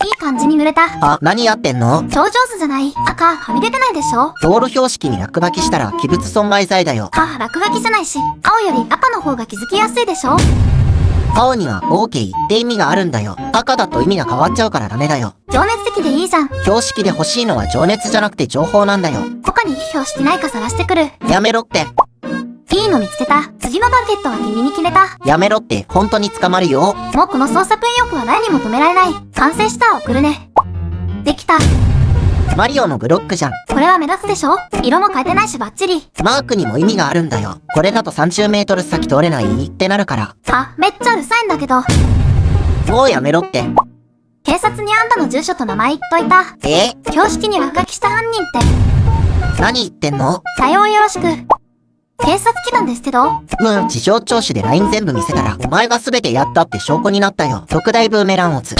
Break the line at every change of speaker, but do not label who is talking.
いい感じに塗れた。
あ、何やってんの？
超上手じゃない。赤、はみ出てないでしょ？
道路標識に落書きしたら器物損壊罪だよ。
落書きじゃないし、青より赤の方が気づきやすいでしょ？
青には OK って意味があるんだよ。赤だと意味が変わっちゃうからダメだよ。
情熱的でいいじゃん。
標識で欲しいのは情熱じゃなくて情報なんだよ。
他に標識ないか探してくる。
やめろって。
いいの見つけた。次のターゲットは君に決めた。
やめろって本当に捕まるよ。
もうこの創作意欲は誰にも止められない。完成したら送るね。できた。
マリオのブロックじゃん。
これは目立つでしょ？色も変えてないしバッチリ。
マークにも意味があるんだよ。これだと30メートル先通れないってなるから。
めっちゃうるさいんだけど。
もうやめろって。
警察にあんたの住所と名前言っといた。標識に落書きした犯人って。
何言ってんの？
対応よろしく。警察来たんですけど。
事情聴取で LINE 全部見せたら、お前が全てやったって証拠になったよ。特大ブーメランオツ。